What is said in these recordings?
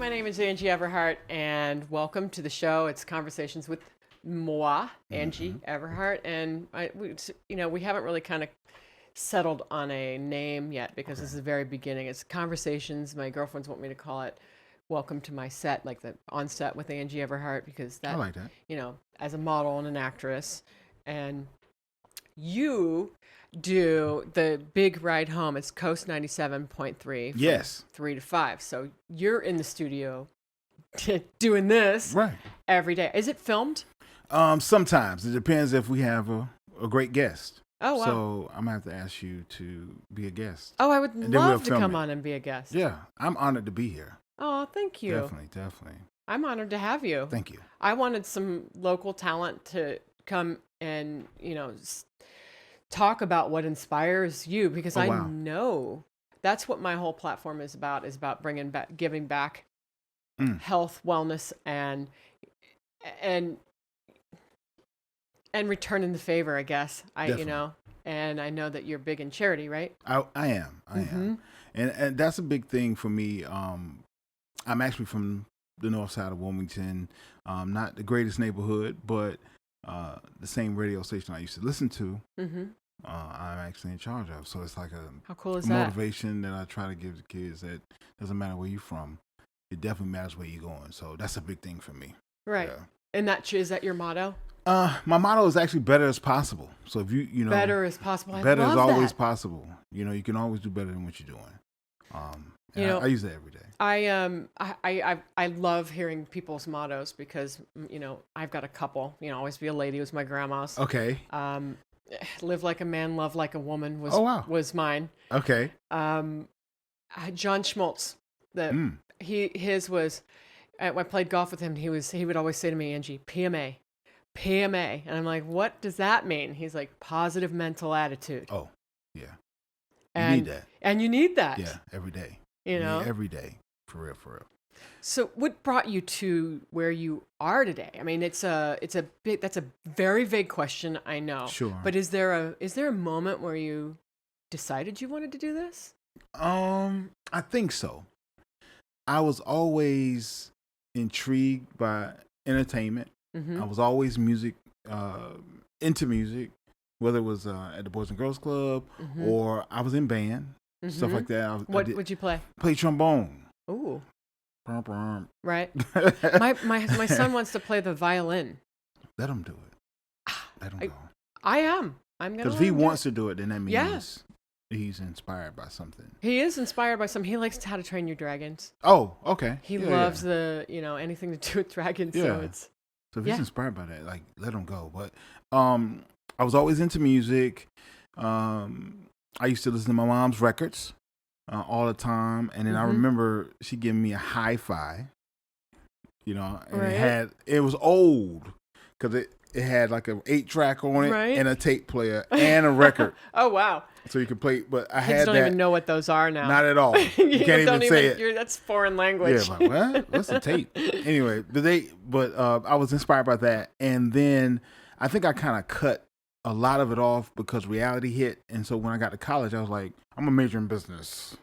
my name is Angie Everhart, and welcome to the show. It's Conversations with moi, Angie Everhart, and we haven't really kind of settled on a name yet because this is the very beginning. It's Conversations. My girlfriends want me to call it Welcome to My Set, like the on set with Angie Everhart, because that, I like that. As a model and an actress, and you do the Bigg ride home. It's Coast 97.3 from Yes. 3 to 5. So you're in the studio doing this Right. every day. Is it filmed? Sometimes. It depends if we have a great guest. Oh, wow. So I'm going to have to ask you to be a guest. Oh, I would And then we'll love to film come it. on and be a guest. Yeah. I'm honored to be here. Oh, thank you. Definitely. I'm honored to have you. Thank you. I wanted some local talent to come and, talk about what inspires you, because I know that's what my whole platform is about bringing back, giving back health, wellness, and returning the favor, I guess. And I know that you're big in charity, right? I am. And that's a big thing for me. I'm actually from the north side of Wilmington, not the greatest neighborhood, but the same radio station I used to listen to. I'm actually in charge of. So it's like how cool is a that? motivation that I try to give the kids that doesn't matter where you're from. It definitely matters where you're going. So that's a big thing for me. Right. Yeah. And is that your motto? My motto is actually better as possible. So if you better as possible. Better I love is always that. possible. You can always do better than what you're doing. I use that every day. I love hearing people's mottos because, I've got a couple. Always be a lady was my grandma's. Okay. Live like a man, love like a woman was mine. Okay. John Schmaltz, his was. I played golf with him. He would always say to me, Angie, PMA, and I'm like, what does that mean? He's like, positive mental attitude. Oh, yeah. And, you need that. And you need that. Yeah, every day. Every day, for real. So, what brought you to where you are today? I mean, that's a very vague question, I know. Sure. But is there a moment where you decided you wanted to do this? I think so. I was always intrigued by entertainment. I was always into music, whether it was at the Boys and Girls Club or I was in band, stuff like that. What would you play? Play trombone. Ooh. Right. Let my son wants to play the violin. him do it. Let him go. I am. I'm gonna. Because if he wants to do it, then that means Yeah. he's inspired by something. He is inspired by something. He likes How to Train Your Dragons. Oh, okay. He loves anything to do with dragons. Yeah. So if he's inspired by that, let him go. But I was always into music. I used to listen to my mom's records all the time, and then I remember she giving me a hi-fi. And it was old because it had like an 8-track on it and a tape player and a record. Oh wow! So you could play, but I Kids had don't even know what those are now. Not at all. You can't even say it. That's foreign language. Yeah, what? What's the tape? Anyway, I was inspired by that, and then I think I kind of cut a lot of it off because reality hit, and so when I got to college, I was like, I'm a major in business.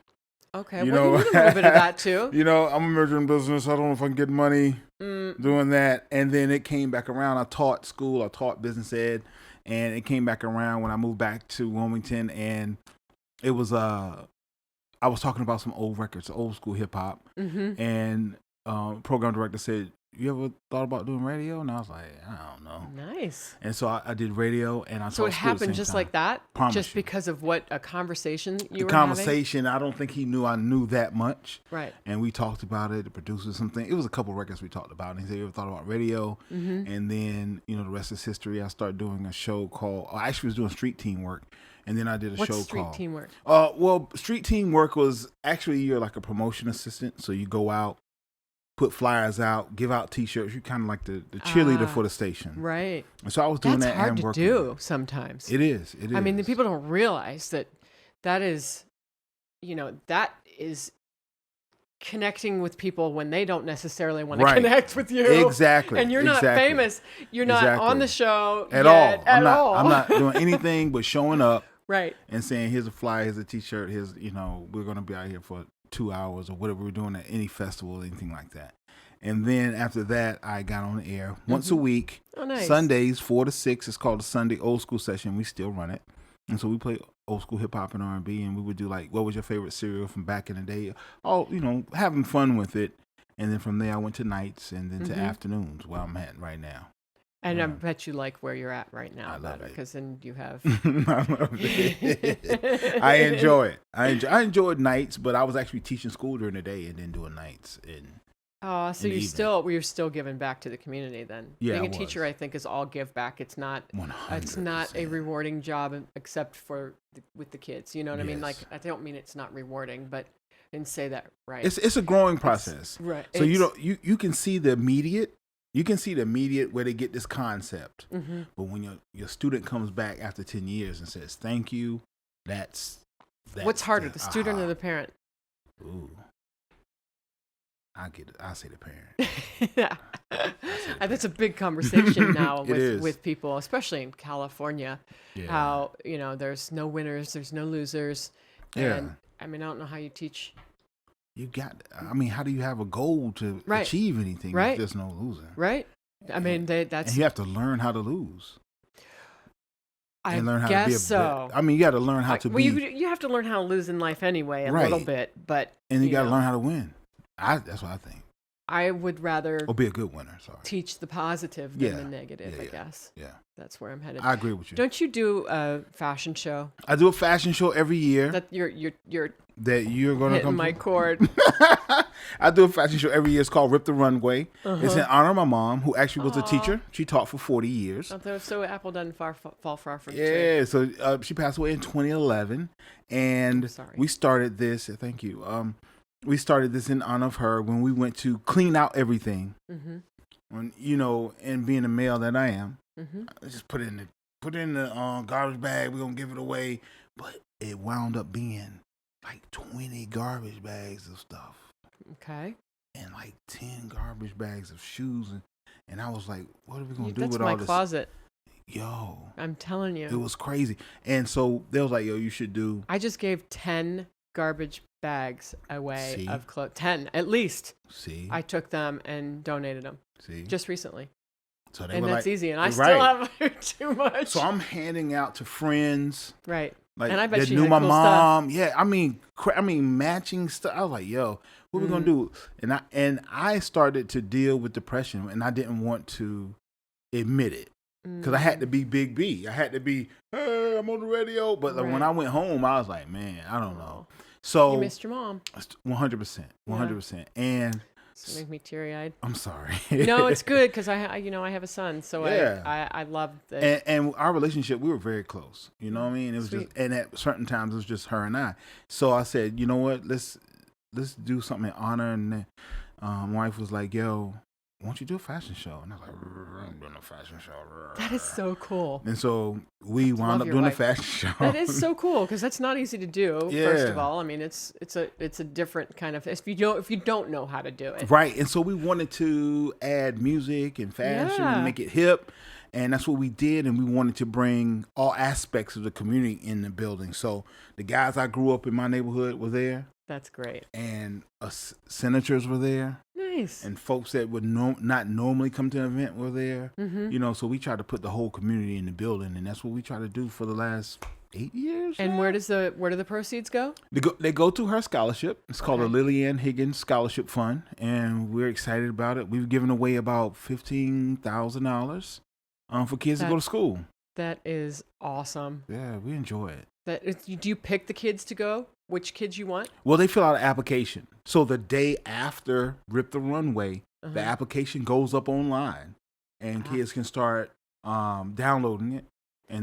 Okay, you did a little bit of that too. I'm a major in business. I don't know if I can get money doing that, and then it came back around. I taught school. I taught business ed. And it came back around when I moved back to Wilmington, and it was I was talking about some old records, old school hip hop, and program director said, "You ever thought about doing radio?" And I was like, "I don't know." Nice. And so I did radio, and I so it happened just like that, just you. Because of what a conversation you were conversation. Having? I don't think he knew I knew that much. Right. And we talked about it. The producers, something. It was a couple of records we talked about. And he said, "You ever thought about radio?" And then the rest is history. I started doing a show called. I actually was doing street team work, and then I did a show called. What's street teamwork? Well, street teamwork was actually you're like a promotion assistant, so you go out. Put flyers out, give out T-shirts. You're kind of like the cheerleader for the station, right? And so I was doing That's that. Hard and to working. do sometimes. It is. I mean, the people don't realize that is, that is connecting with people when they don't necessarily want to connect with you. Exactly. And you're not famous. You're not on the show at all. I'm not doing anything but showing up. Right. And saying, here's a flyer, here's a T-shirt, here's we're gonna be out here for 2 hours or whatever we're doing at any festival or anything like that. And then after that, I got on the air once a week. Oh, nice. Sundays, 4 to 6. It's called the Sunday Old School Session. We still run it. And so we play old school hip hop and R&B, and we would do like, what was your favorite cereal from back in the day? All, having fun with it. And then from there, I went to nights and then to afternoons, where I'm at right now. And I bet you like where you're at right now better, because then you have. I love it. I enjoy it. I enjoyed nights, but I was actually teaching school during the day and then doing nights. So you're still giving back to the community then. Yeah, being a teacher, I think, is all give back. It's not. 100%. It's not a rewarding job except for with the kids. You know what I mean? Like, I don't mean it's not rewarding, but I didn't say that right. It's a growing process, right? So you can see the immediate. You can see the immediate where they get this concept, but when your student comes back after 10 years and says thank you, that's what's harder, the student or the parent? Ooh, I say the parent. Yeah, that's a big conversation now with with people, especially in California. Yeah. How there's no winners, there's no losers. Yeah. And I mean, I don't know how you teach. How do you have a goal to achieve anything if there's no losing? Right. I mean, that's. And you have to learn how to lose. I learn how guess to be so. you got to learn how to be. You have to learn how to lose in life anyway, a little bit, but. And you got to learn how to win. That's what I think. I would rather. Or be a good winner. Sorry. Teach the positive than the negative. I guess. Yeah. That's where I'm headed. I agree with you. Don't you do a fashion show? I do a fashion show every year. That you're that you're going to come my cord. I do a fashion show every year. It's called Rip the Runway. It's in honor of my mom, who actually was a teacher. She taught for 40 years. So apple doesn't fall far from the tree. So she passed away in 2011. And we started this. Thank you. We started this in honor of her when we went to clean out everything. When, and being the male that I am, I just put it in the garbage bag. We're going to give it away. But it wound up being like 20 garbage bags of stuff. Okay. And like 10 garbage bags of shoes. And I was like, what are we going to do with all this? That's my closet. Yo. I'm telling you. It was crazy. And so they was like, yo, you should do. I just gave 10 garbage bags away of clothes. 10 at least. See. I took them and donated them. See. Just recently. So they and were that's like, easy. And I still have too much. So I'm handing out to friends. Right. Like, and I bet that you knew had my cool mom. stuff. Yeah, I mean matching stuff. I was like, yo, what are we gonna do? And I started to deal with depression, and I didn't want to admit it because I had to be Big B. I had to be, hey, I'm on the radio. But when I went home, I was like, man, I don't know. So you missed your mom. 100%, 100%, and. It made me teary-eyed. I'm sorry. No, it's good because I have a son, so I love it. And our relationship, we were very close. You know what I mean? It was just, and at certain times it was just her and I. So I said, you know what? Let's do something in honor. And my wife was like, yo, why don't you do a fashion show? And I was like, I'm doing a fashion show. That is so cool. And so we wound up doing a fashion show. That is so cool because that's not easy to do. Yeah. First of all, I mean, it's a different kind of if you don't know how to do it. Right. And so we wanted to add music and fashion and make it hip. And that's what we did. And we wanted to bring all aspects of the community in the building. So the guys I grew up in my neighborhood were there. That's great. And senators were there. Nice. And folks that would not normally come to an event were there. So we tried to put the whole community in the building, and that's what we try to do for the last 8 years. And where do the proceeds go? They go to her scholarship. It's called the Lillian Higgins Scholarship Fund, and we're excited about it. We've given away about $15,000 for kids to go to school. That is awesome. Yeah, we enjoy it. Do you pick the kids to go? Which kids you want? Well, they fill out an application. So the day after Rip the Runway, the application goes up online, and kids can start downloading it and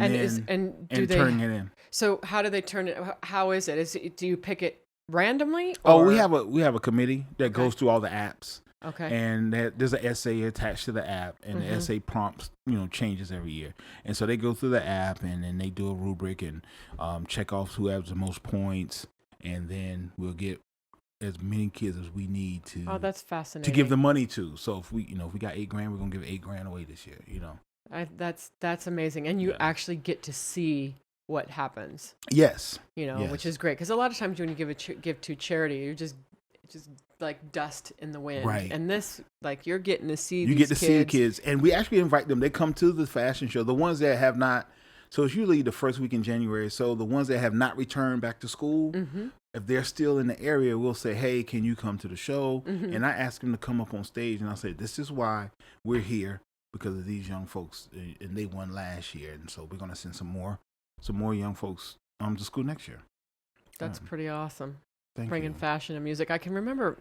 turning it in. So how do they turn it? How is it? Do you pick it randomly? Or? Oh, we have a committee that goes through all the apps. Okay. And there's an essay attached to the app, and the essay prompts, changes every year. And so they go through the app, and then they do a rubric and check off who has the most points, and then we'll get as many kids as we need to. Oh, that's fascinating. To give the money to. So if we got $8,000, we're gonna give $8,000 away this year. That's amazing, and you actually get to see what happens. Yes. Which is great, because a lot of times when you give to charity, you're just like dust in the wind. Right. And this, like, you're getting to see you these get to see the kids, and we actually invite them. They come to the fashion show. The ones that have not, so it's usually the first week in January. So the ones that have not returned back to school, if they're still in the area, we'll say, hey, can you come to the show? And I ask them to come up on stage, and I'll say, this is why we're here, because of these young folks, and they won last year, and so we're going to send some more young folks to school next year. That's pretty awesome. Thank Bringing you. fashion and music. I can remember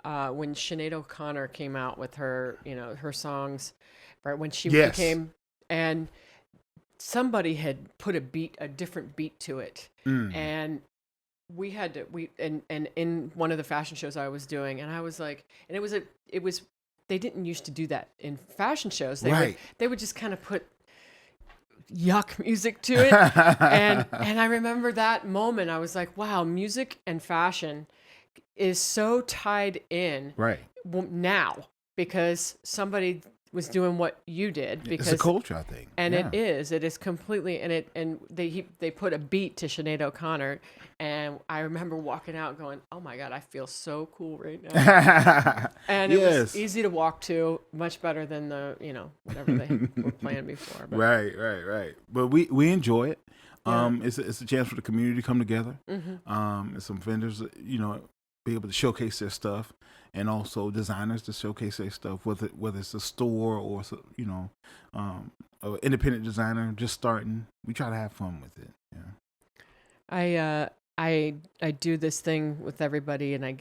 when Sinead O'Connor came out with her, her songs, right when she became, and somebody had put a different beat to it, and we had to and in one of the fashion shows I was doing, and I was like, and it was they didn't used to do that in fashion shows. They would just kind of put yuck music to it, and I remember that moment. I was like, wow, music and fashion is so tied in now, because somebody was doing what you did, because it's a culture, I think, and it is completely, and they put a beat to Sinead O'Connor, and I remember walking out going, oh my God, I feel so cool right now. And it was easy to walk to, much better than the whatever they were playing before. But. Right. But we enjoy it. It's a chance for the community to come together. And some vendors, be able to showcase their stuff, and also designers to showcase their stuff, whether it's a store or an independent designer just starting. We try to have fun with it. Yeah. I do this thing with everybody, and I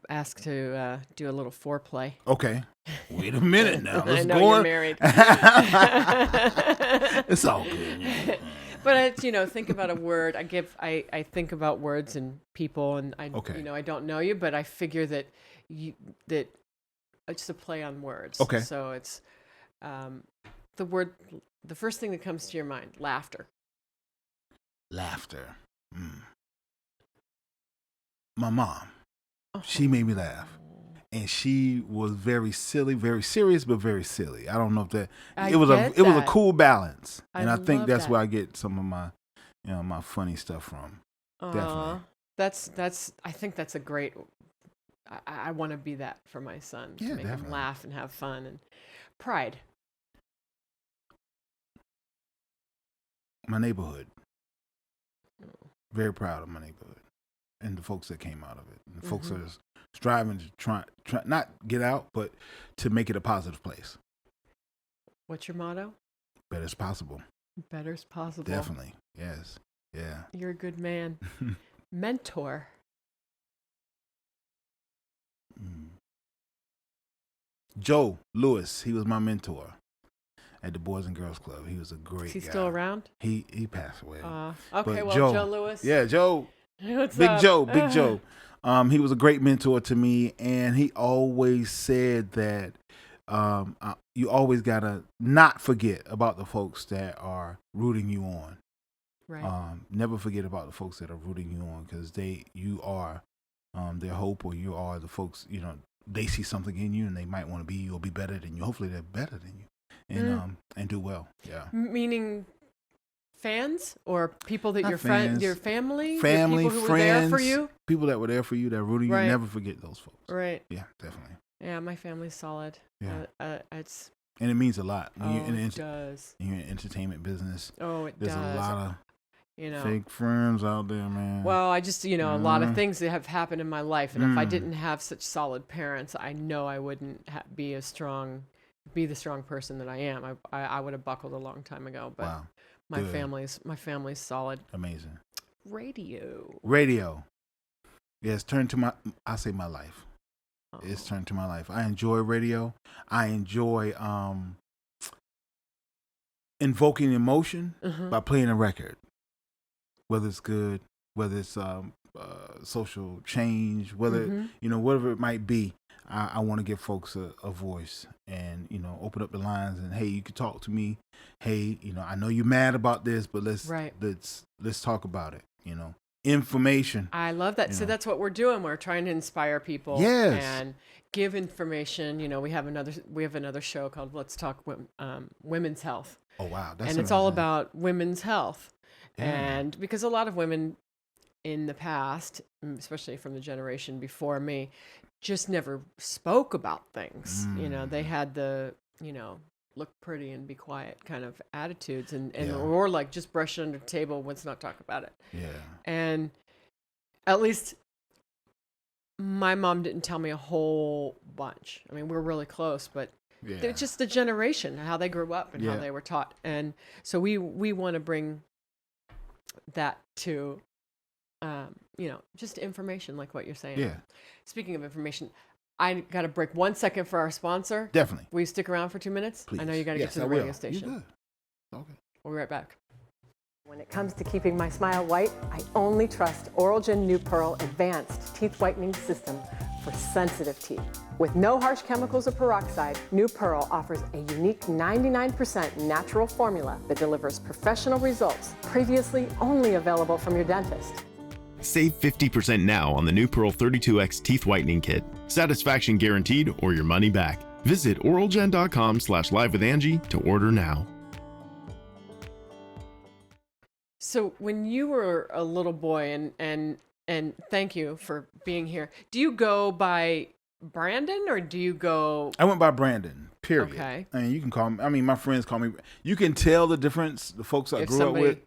ask to do a little foreplay. Okay. Wait a minute now. Let's I know go you're married. It's all good. But think about a word. I think about words and people, and I don't know you, but I figure that it's a play on words. Okay. So it's the first thing that comes to your mind, laughter. Laughter. My mom, she made me laugh. And she was very silly, very serious, but very silly. I don't know if that it was a cool balance, and I think that's where I get some of my, my funny stuff from. Definitely. I think that's a great. I want to be that for my son, to make him laugh and have fun and pride. My neighborhood. Very proud of my neighborhood and the folks that came out of it. And the folks that are striving to try not get out, but to make it a positive place. What's your motto? Better's possible. Better's possible. Definitely. Yes. Yeah. You're a good man. Mentor. Joe Lewis, he was my mentor at the Boys and Girls Club. He was a great guy. Is he still around? He passed away. Okay, but Joe Lewis. Yeah, Joe. What's Big up? Big Joe. He was a great mentor to me, and he always said that you always gotta not forget about the folks that are rooting you on. Right. Never forget about the folks that are rooting you on, because you are their hope, or you are the folks. They see something in you, and they might want to be you or be better than you. Hopefully, they're better than you, and do well. Yeah. Meaning fans or people that your family, family, people who friends, were there for you, people that were there for you, that rooted you. Never forget those folks. Right. Yeah, definitely. Yeah, my family's solid. Yeah. It's. And it means a lot. It does. You're in the entertainment business. Oh, it does. There's a lot of fake friends out there, man. Well, I just, a lot of things that have happened in my life. And if I didn't have such solid parents, I know I wouldn't be the strong person that I am. I would have buckled a long time ago. But wow. my family's solid. Amazing. Radio. Yes, I say my life. Oh. It's turned to my life. I enjoy radio. I enjoy invoking emotion by playing a record. Whether it's good, whether it's social change, whether whatever it might be, I want to give folks a voice, and open up the lines, and hey, you can talk to me. Hey, I know you're mad about this, but let's talk about it. Information. I love that. So that's what we're doing. We're trying to inspire people. Yes. And give information. We have another show called Let's Talk Women's Health. Oh wow, and it's all about women's health. And because a lot of women in the past, especially from the generation before me, just never spoke about things. They had the, look pretty and be quiet kind of attitudes or like just brush it under the table. Let's not talk about it. Yeah. And at least my mom didn't tell me a whole bunch. I mean, we're really close, but it's just the generation, how they grew up and how they were taught. And so we want to bring that to, just information like what you're saying. Yeah. Speaking of information, I got to break 1 second for our sponsor. Definitely. Will you stick around for 2 minutes? Please. I know you got to get to the radio station. You good. Okay. We'll be right back. When it comes to keeping my smile white, I only trust Oral Gen New Pearl Advanced Teeth Whitening System for sensitive teeth. With no harsh chemicals or peroxide, New Pearl offers a unique 99% natural formula that delivers professional results previously only available from your dentist. Save 50% now on the new Pearl 32X Teeth Whitening Kit. Satisfaction guaranteed or your money back. Visit oralgen.com/livewithangie to order now. So when you were a little boy, and thank you for being here, do you go by Brandon or do you go? I went by Brandon, period. Okay. And you can call me, my friends call me, you can tell the difference, the folks I grew up with.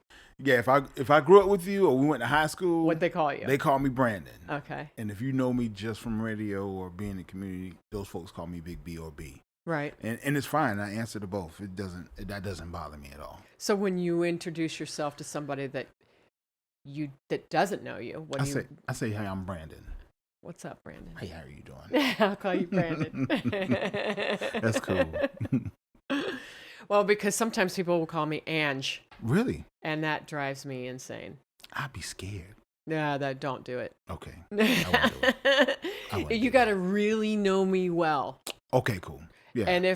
Yeah, if I grew up with you or we went to high school. What'd they call you? They call me Brandon. Okay. And if you know me just from radio or being in the community, those folks call me Big B or B. Right. And it's fine. I answer to both. That doesn't bother me at all. So when you introduce yourself to somebody that doesn't know you, I say, hey, I'm Brandon. What's up, Brandon? Hey, how are you doing? I'll call you Brandon. That's cool. Well, because sometimes people will call me Ange. Really? And that drives me insane. I'd be scared. Yeah, don't do it. Okay. I won't do it. You got to really know me well. Okay, cool. Yeah.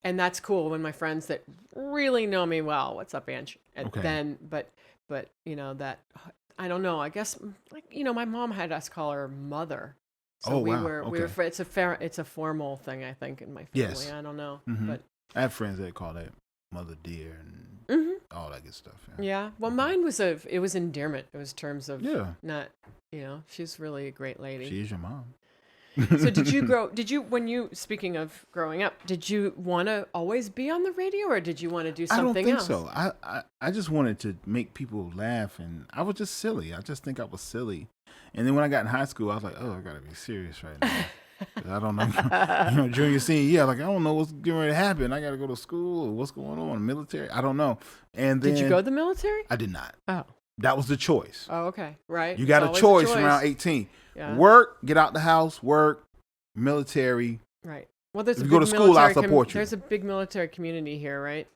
And that's cool when my friends that really know me well, what's up, Ange? And okay. Then, but that, I don't know. I guess my mom had us call her mother. So we were it's a formal thing, I think, in my family. Yes. I don't know, mm-hmm. but I have friends that call that mother dear and all that good stuff. Yeah. Well, mine was it was endearment. It was terms of not, she's really a great lady. She is your mom. So when you, speaking of growing up, did you want to always be on the radio or did you want to do something else? I don't think so. I just wanted to make people laugh and I was just silly. I just think I was silly. And then when I got in high school, I was like, oh, I got to be serious right now. I don't know, junior, senior year, I don't know what's getting ready to happen. I got to go to school or what's going on, military. I don't know. And then, did you go to the military? I did not. Oh. That was the choice. Oh, okay. Right. You got a choice around 18. Yeah. Work, get out the house, work, military. Right. Well, there's if you go to school, I'll support you. There's a big military community here, right?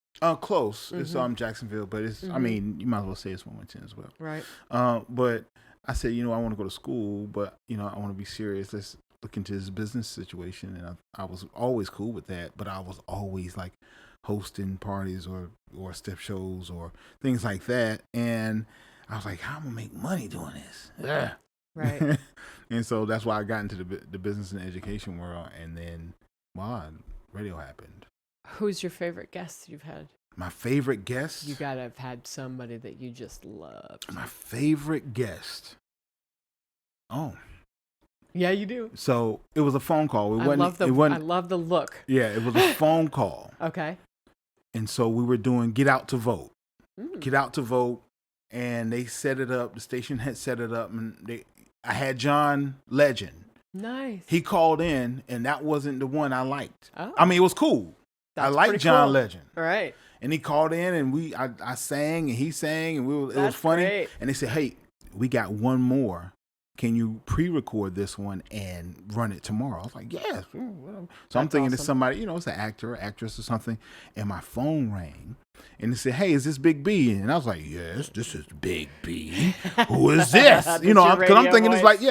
Close. Mm-hmm. It's Jacksonville, but it's, I mean, you might as well say it's Wilmington as well. Right. But I said, I want to go to school, but, I want to be serious. Let's look into this business situation. And I was always cool with that, but I was always like hosting parties or step shows or things like that. And I was like, how am I going to make money doing this? Yeah. Right. And so that's why I got into the business and education world. And then, radio happened. Who's your favorite guest you've had? My favorite guest? You got to have had somebody that you just loved. My favorite guest? Oh. Yeah, you do. So it was a phone call. I love the look. Yeah, it was a phone call. Okay. And so we were doing Get Out to Vote. Get Out to Vote. And they set it up. The station had set it up. And I had John Legend. Nice. He called in, and that wasn't the one I liked. Oh. I mean, it was cool. I liked John Legend. All right. And he called in, and I sang, and he sang, and it was funny. Great. And they said, hey, we got one more. Can you pre-record this one and run it tomorrow? I was like, yes. So I'm thinking it's somebody, it's an actor or actress or something. And my phone rang. And they said, hey, is this Big B? And I was like, yes, this is Big B. Who is this? Because I'm thinking it's like,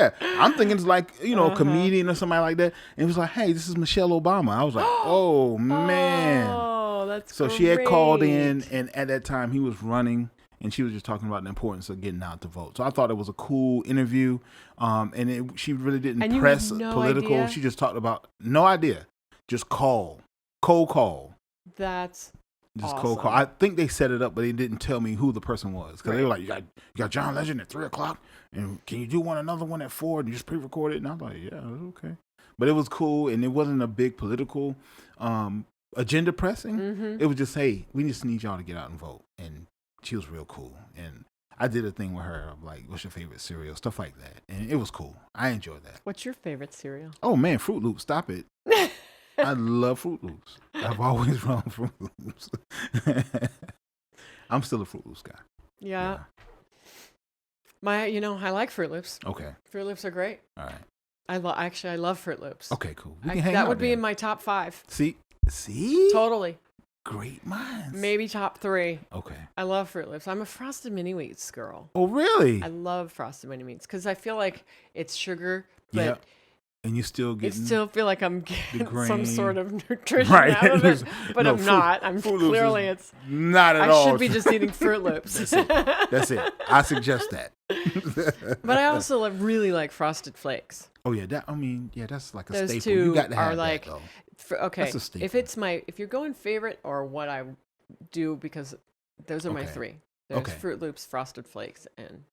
a comedian or somebody like that. And it was like, hey, this is Michelle Obama. I was like, oh, man. Oh, that's so great. She had called in, and at that time he was running. And she was just talking about the importance of getting out to vote. So I thought it was a cool interview. She really didn't press political. Idea? She just talked about no idea. Just cold call. That's Just awesome. cold call. I think they set it up, but they didn't tell me who the person was because they were like, you got John Legend at 3:00, and can you do another one at 4 and you just pre-record it? And I'm like, yeah, okay. But it was cool, and it wasn't a big political agenda pressing. Mm-hmm. It was just, hey, we just need y'all to get out and vote. And she was real cool. And I did a thing with her of like, what's your favorite cereal? Stuff like that. And it was cool. I enjoyed that. What's your favorite cereal? Oh, man, Fruit Loops. Stop it. I love Fruit Loops. I've always run Fruit Loops. I'm still a Fruit Loops guy. Yeah. I like Fruit Loops. Okay. Fruit Loops are great. All right. I love Fruit Loops. Okay, cool. We can hang that out would be then. in my top 5. See? Totally. Great minds. Maybe top 3. Okay. I love Fruit Loops. I'm a Frosted Mini Wheats girl. Oh, really? I love Frosted Mini Wheats because I feel like it's sugar, but Yep. And you still getting... I still feel like I'm getting some grain. sort of nutrition Right. out of it, but No, I'm not. I'm Fruit Loops clearly is it's not at I all. should be just eating Fruit Loops. That's it. I suggest that. But I also really like Frosted Flakes. Oh yeah, that's like a Those staple. two You got to are have like, that though. okay. That's a staple. If you're going favorite or what I do, because those are my Okay. 3. There's Okay. Fruit Loops, Frosted Flakes, and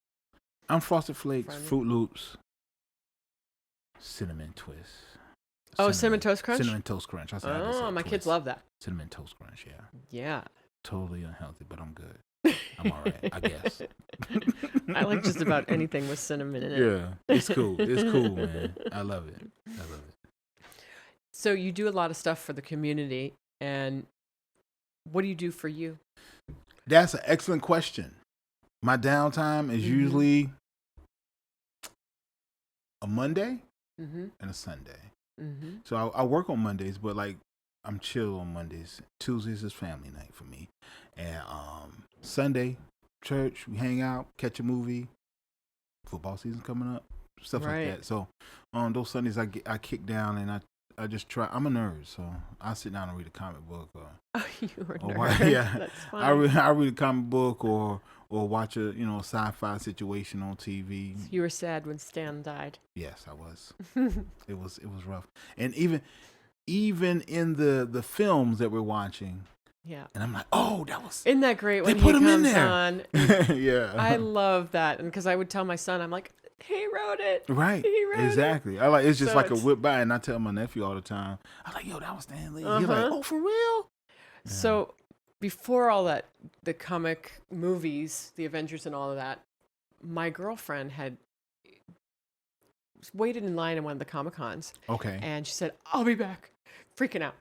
I'm Frosted Flakes, Friendly. Fruit Loops, Cinnamon Twist. Oh, Cinnamon Toast Crunch? Cinnamon Toast Crunch. I said oh, my kids love that. Cinnamon Toast Crunch. Yeah, Yeah. totally unhealthy, but I'm good. I'm all right, I guess. I like just about anything with cinnamon in it. Yeah, it's cool. It's cool, man. I love it. So you do a lot of stuff for the community, and what do you do for you? That's an excellent question. My downtime is usually a Monday Mm-hmm. and a Sunday. Mm-hmm. So I work on Mondays, but like I'm chill on Mondays. Tuesdays is family night for me, and Sunday church, we hang out, catch a movie. Football season coming up, stuff Right. like that. So on those Sundays, I kick down and I just try. I'm a nerd, so I sit down and read a comic book. Oh, you were a Or nerd. yeah, That's fine. I read a comic book or watch a sci-fi situation on TV. You were sad when Stan died. Yes, I was. It was rough, and even in the films that we're watching, Yeah. and I'm like, oh, that was. Isn't that great They when put he him in comes there. on? Yeah, I love that, and because I would tell my son, I'm like, he wrote it. right, He wrote exactly. I like it's just So like a it's- whip by, and I tell my nephew all the time. I like, yo, that was Stan Lee. He's like, Uh-huh. oh, for real? So before all that, the comic movies, the Avengers and all of that, my girlfriend had waited in line in one of the Comic-Cons, Okay, and she said, I'll be back, freaking out.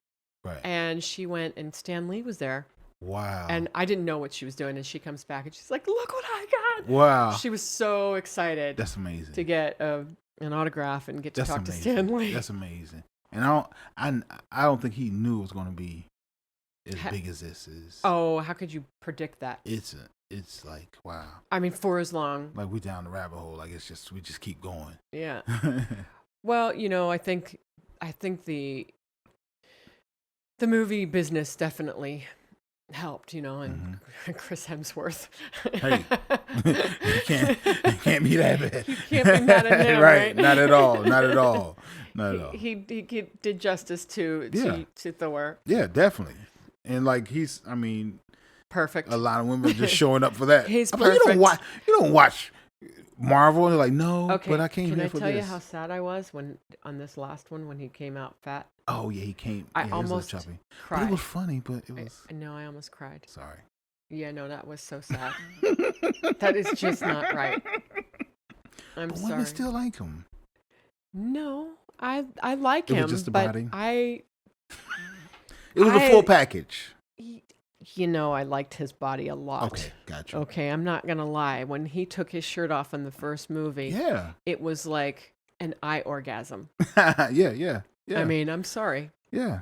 right. And she went, and Stan Lee was there. Wow. And I didn't know what she was doing. And she comes back, and she's like, look what I got. wow, She was so excited that's amazing. to get an autograph and get to That's talk amazing. to Stan Lee. That's amazing. And I don't think he knew it was going to be as big as this is. Oh, how could you predict that? It's like, wow. I mean, for as long. Like we down the rabbit hole. Like we just keep going. Yeah. Well, I think the movie business definitely helped, and Chris Hemsworth. Hey, you can't be that bad. You can't be mad at him, right? Not at all. Not at all. Not at all. He did justice to Thor. Yeah, definitely. And like Perfect. a lot of women are just showing up for that. He's I'm like, perfect. you don't watch Marvel, and they're like, no, Okay, but I came can here I for tell you this. how sad I was on this last one when he came out fat? Oh yeah, he came. I yeah, he was a little almost chubby. But cried. it was funny, but it was. I know, I almost cried. Sorry. Yeah, no, that was so sad. That is just not right. I'm But sorry. women still like him. No, I like It was him, just the but body? I It was a full package. I liked his body a lot. Okay, gotcha. Okay, I'm not gonna lie. When he took his shirt off in the first movie, Yeah. it was like an eye orgasm. yeah. I mean, I'm sorry. yeah.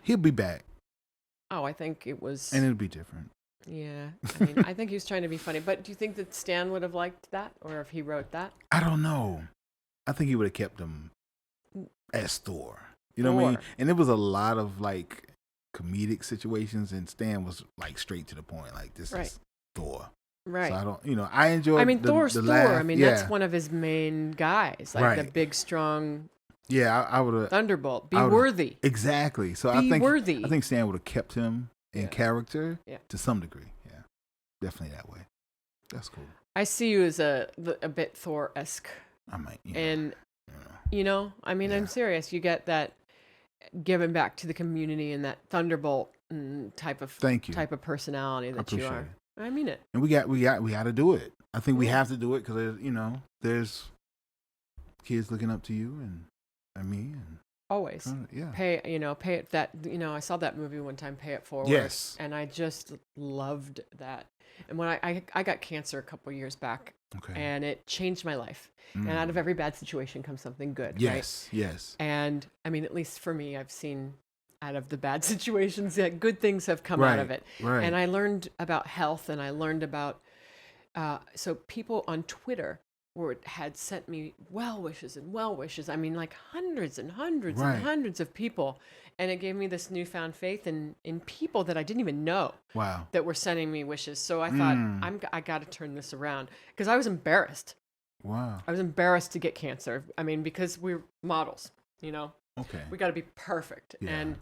He'll be back, I think it was. and it'll be different. Yeah, I mean, I think he was trying to be funny. But do you think that Stan would have liked that, or if he wrote that? I don't know. I think he would have kept him as Thor. You know what I mean? Thor. And there was a lot of like comedic situations, and Stan was like straight to the point. Like this Right. is Thor. Right. So I don't. I enjoy. I mean, Thor's the Thor. laugh. I mean, yeah. that's one of his main guys, like the Right. big, strong Yeah, I would have. Thunderbolt. Be worthy. Exactly. So Be I worthy. think Stan would have kept him in character to some degree. Yeah, definitely that way. That's cool. I see you as a bit Thor-esque. I might. And, I mean, I'm serious. You get that giving back to the community and that Thunderbolt type of personality that you are. It. I mean it. And we got to do it. I think we have to do it because there's kids looking up to you and me and always pay it that I saw that movie one time, Pay It Forward. Yes. And I just loved that. And when I got cancer a couple years back, and it changed my life. And out of every bad situation comes something good. Yes, right? yes. And I mean, at least for me, I've seen out of the bad situations that good things have come out of it. Right. And I learned about health, and I learned about so people on Twitter had sent me well wishes. I mean, like hundreds and hundreds and hundreds of people. And it gave me this newfound faith in people that I didn't even know. Wow. That were sending me wishes. So I thought, I got to turn this around because I was embarrassed. Wow. I was embarrassed to get cancer. I mean, because we're models, Okay. We got to be perfect. Yeah. And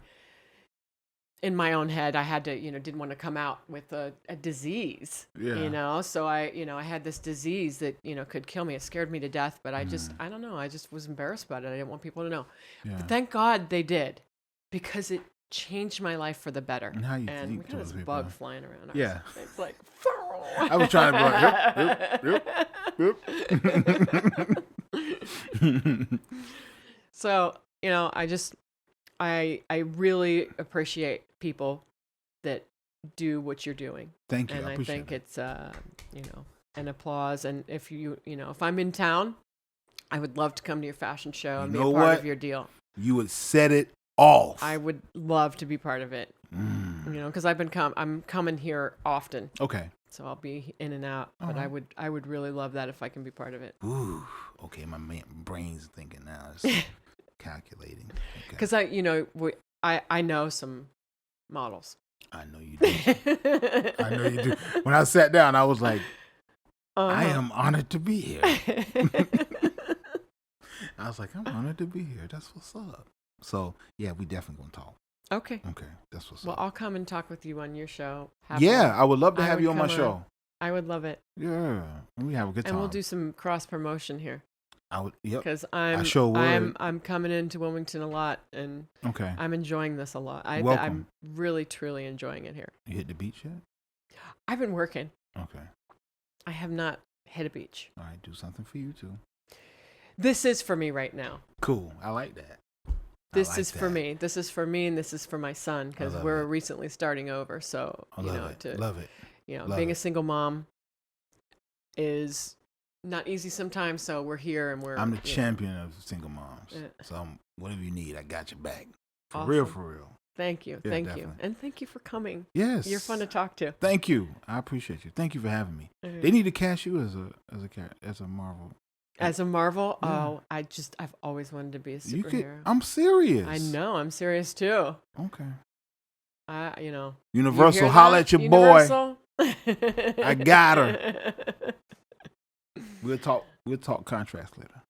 in my own head, I had to, didn't want to come out with a disease, so I had this disease that, could kill me. It scared me to death, but I don't know. I just was embarrassed about it. I didn't want people to know. Yeah. But thank God they did, because it changed my life for the better. And how you and think we got this bug flying around. It's like, I was trying to yep. So, I really appreciate people that do what you're doing. Thank you. And I think that. it's, an applause. And if if I'm in town, I would love to come to your fashion show and be a part of your deal. You would set it off. I would love to be part of it. Because I'm coming here often. Okay. So I'll be in and out, but I would really love that if I can be part of it. Ooh, okay. My brain's thinking now. It's calculating. Because I know some models. I know you do. When I sat down, I was like, I am honored to be here. I was like, I'm honored to be here. That's what's up. So yeah, we definitely gonna talk. Okay. Okay, that's what's up. Well, I'll come and talk with you on your show. I would love to have you on my show. I would love it. Yeah, we have a good time. And we'll do some cross promotion here. I would. Yep. Because I sure would. I'm coming into Wilmington a lot, and I'm enjoying this a lot. I'm really truly enjoying it here. You hit the beach yet? I've been working. Okay. I have not hit a beach. All right, do something for you too. This is for me right now. Cool. I like that. This is for me. This is for me, and this is for my son, because we're recently starting over. So love it. Being a single mom is not easy sometimes. So we're here, and I'm the champion of single moms. Yeah. So whatever you need, I got your back. For real. Thank you. Yeah, thank definitely. you. And thank you for coming. Yes. You're fun to talk to. Thank you. I appreciate you. Thank you for having me. Mm-hmm. They need to cast you as a Marvel. As a Marvel? Yeah. Oh, I've always wanted to be a superhero. I'm serious. I know. I'm serious too. Okay. Universal, holla at your Universal? Boy. I got her. We'll talk contracts later.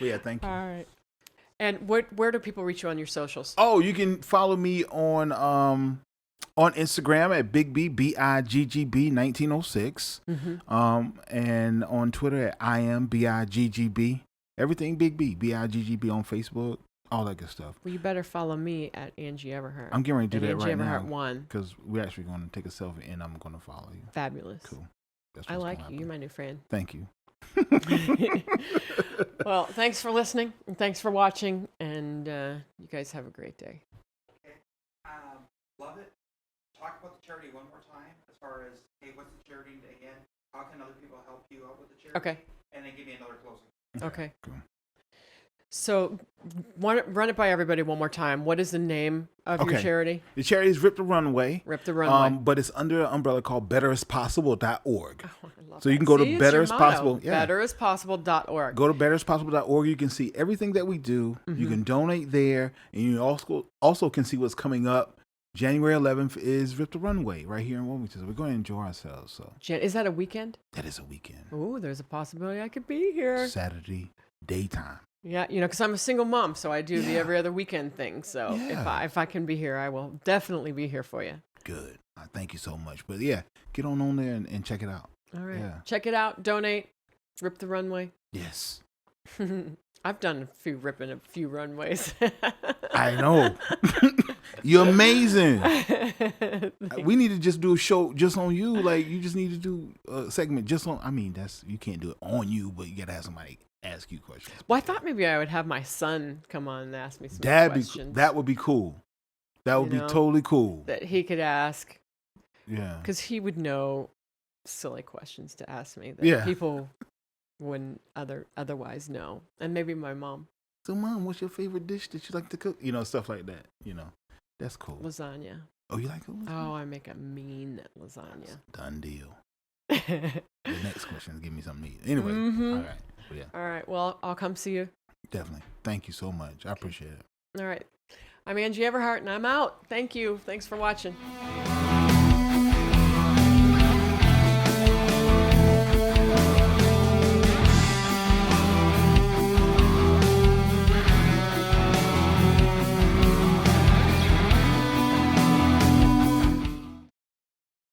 Yeah, thank you. All right. And where do people reach you on your socials? Oh, you can follow me on Instagram at Bigg Bigg 1906. And on Twitter at I am Biggb. Everything Bigg Biggb on Facebook, all that good stuff. Well, you better follow me at Angie Everhart. I'm getting ready to do that right now. Angie Everhart 1. Because we're actually going to take a selfie and I'm going to follow you. Fabulous. Cool. I like you. You're my new friend. Thank you. Well, thanks for listening and thanks for watching, and you guys have a great day. Okay. Love it. Talk about the charity one more time as far as, hey, what's the charity again? How can other people help you out with the charity? Okay. And then give me another closing. Okay. Cool. So, run it by everybody one more time. What is the name of your charity? The charity is Rip the Runway. Rip the Runway. But it's under an umbrella called betterispossible.org. Oh, I love so you can go to betterispossible. Yeah. Betterispossible.org. Go to betterispossible.org. You can see everything that we do. You can donate there, and you also can see what's coming up. January 11th is Rip the Runway right here in Wilmington. So we're going to enjoy ourselves. So is that a weekend? That is a weekend. Oh, there's a possibility I could be here. Saturday daytime. Yeah, because I'm a single mom, so I do the every other weekend thing. So if I can be here, I will definitely be here for you. Good. Thank you so much. But yeah, get on there and check it out. All right. Yeah. Check it out. Donate. Rip the runway. Yes. I've done ripping a few runways. I know. You're amazing. We need to just do a show just on you. Like, you just need to do a segment just on. I mean, you can't do it on you, but you gotta have somebody ask you questions. Well, I thought maybe I would have my son come on and ask me some questions. That would be cool. That would be totally cool. That he could ask. Yeah. Because he would know silly questions to ask me that people wouldn't otherwise know. And maybe my mom. So, Mom, what's your favorite dish that you like to cook? Stuff like that. That's cool. Lasagna. Oh, you like lasagna? Oh, I make a mean lasagna. Done deal. The next question is give me something to eat. Anyway, all right. Well, yeah. All right. Well, I'll come see you. Definitely. Thank you so much. I appreciate it. All right. I'm Angie Everhart, and I'm out. Thank you. Thanks for watching.